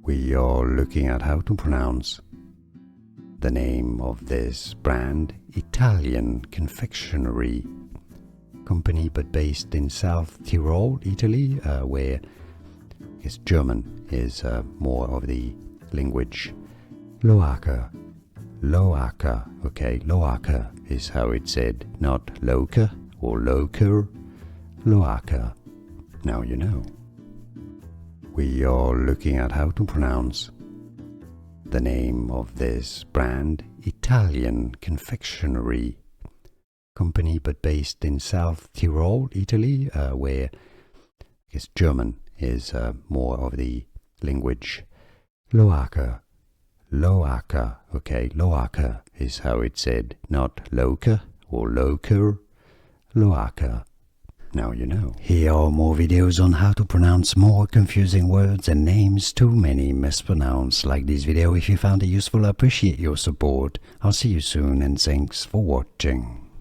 We are looking at how to pronounce the name of this brand, Italian confectionery company, but based in South Tyrol, Italy, where I guess German is more of the language. Loacker, Loacker, okay, Loacker is how it's said, not Loacker or Loacker, Loacker. Now you know. We are looking at how to pronounce the name of this brand, Italian confectionery company, but based in South Tyrol, Italy, where I guess German is more of the language. Loacker, Loacker, okay, Loacker is how it's said, not Loacker or Loacker, Loacker. Now you know. Here are more videos on how to pronounce more confusing words and names too many mispronounced. Like this video if you found it useful. I appreciate your support. I'll see you soon and thanks for watching.